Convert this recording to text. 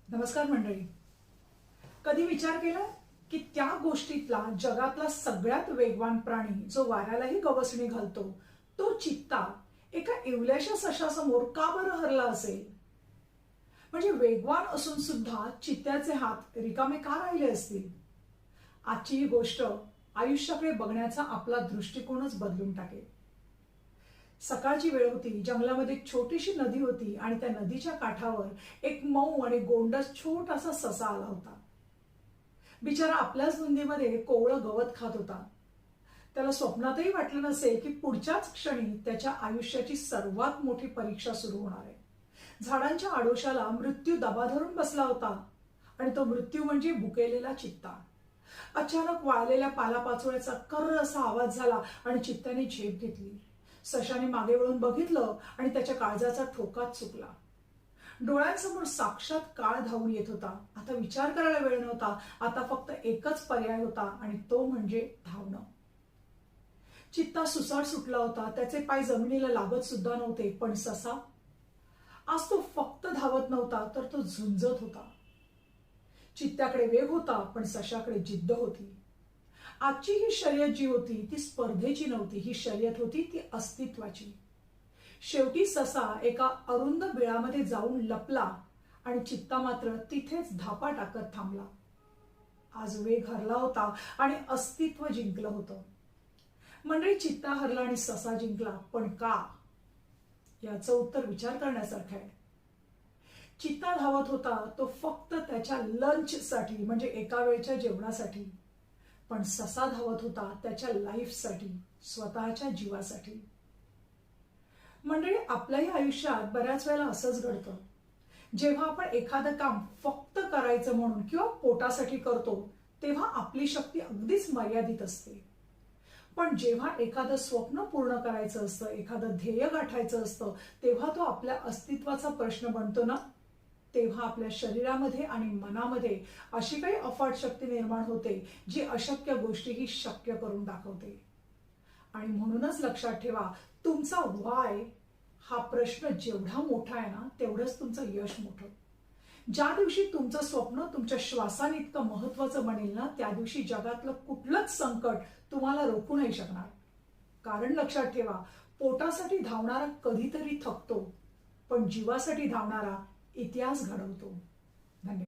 नमस्कार मंडळी. कधी विचार केला की त्या गोष्टीतला जगातला सगळ्यात वेगवान प्राणी जो वाऱ्यालाही गवसणी घालतो तो चित्ता एका इवल्याशा सशासमोर का बरं हरला असेल? म्हणजे वेगवान असून सुद्धा चित्त्याचे हात रिकामे का राहिले असतील? आजची ही गोष्ट आयुष्याकडे बघण्याचा आपला दृष्टिकोनच बदलून टाकेल. सकाळची वेळ होती. जंगलामध्ये एक छोटीशी नदी होती आणि त्या नदीच्या काठावर एक मऊ आणि गोंडस छोटासा ससा आला होता. बिचारा आपल्याच धुंदीमध्ये कोवळं गवत खात होता. त्याला स्वप्नातही वाटलं नसेल की पुढच्याच क्षणी त्याच्या आयुष्याची सर्वात मोठी परीक्षा सुरू होणार आहे. झाडांच्या आडोशाला मृत्यू दबा धरून बसला होता आणि तो मृत्यू म्हणजे भुकेलेला चित्ता. अचानक वाळलेल्या पालापाचोळ्याचा कर्र असा आवाज झाला आणि चित्त्याने झेप घेतली. सशाने मागे वळून बघितलं आणि त्याच्या काळजाचा ठोकाच चुकला. डोळ्यांसमोर साक्षात काळ धावून येत होता. आता विचार करायला वेळ नव्हता. आता फक्त एकच पर्याय होता आणि तो म्हणजे धावणं. चित्ता सुसाट सुटला होता. त्याचे पाय जमिनीला लागत सुद्धा नव्हते. पण ससा आज तो फक्त धावत नव्हता तर तो झुंजत होता. चित्त्याकडे वेग होता पण सशाकडे जिद्द होती. आजची ही शर्यत जी होती ती स्पर्धेची नव्हती. ही शर्यत होती ती अस्तित्वाची. शेवटी ससा एका अरुंद बिळामध्ये जाऊन लपला आणि चित्ता मात्र तिथेच धापा टाकत थांबला. आज वेग हरला होता आणि अस्तित्व जिंकलं होतं. मंडळी, चित्ता हरला आणि ससा जिंकला, पण का? याचं उत्तर विचार करण्यासारखं आहे. चित्ता धावत होता तो फक्त त्याच्या लंच साठी, म्हणजे एका वेळच्या जेवणासाठी. पण ससा धावत होता त्याच्या लाईफसाठी, स्वतःच्या जीवासाठी. मंडळी, आपल्याही आयुष्यात बऱ्याच वेळेला असंच घडतं. जेव्हा आपण एखादं काम फक्त करायचं म्हणून किंवा पोटासाठी करतो तेव्हा आपली शक्ती अगदीच मर्यादित असते. पण जेव्हा एखादं स्वप्न पूर्ण करायचं असतं, एखादं ध्येय गाठायचं असतं, तेव्हा तो आपल्या अस्तित्वाचा प्रश्न बनतो ना. तेव्हा आपल्या शरीरामध्ये आणि मनामध्ये अशी काही अफाट शक्ती निर्माण होते जी अशक्य गोष्टीही शक्य करून दाखवते. आणि म्हणूनच लक्षात ठेवा, तुमचा व्हाय हा प्रश्न जेवढा मोठा आहे ना तेवढंच तुमचं यश मोठं. ज्या दिवशी तुमचं स्वप्न तुमच्या श्वासाने इतकं महत्वाचं बनेल ना, त्या दिवशी जगातलं कुठलंच संकट तुम्हाला रोखू नाही शकणार. कारण लक्षात ठेवा, पोटासाठी धावणारा कधीतरी थकतो, पण जीवासाठी धावणारा इतिहास घडवतो. धन्यवाद.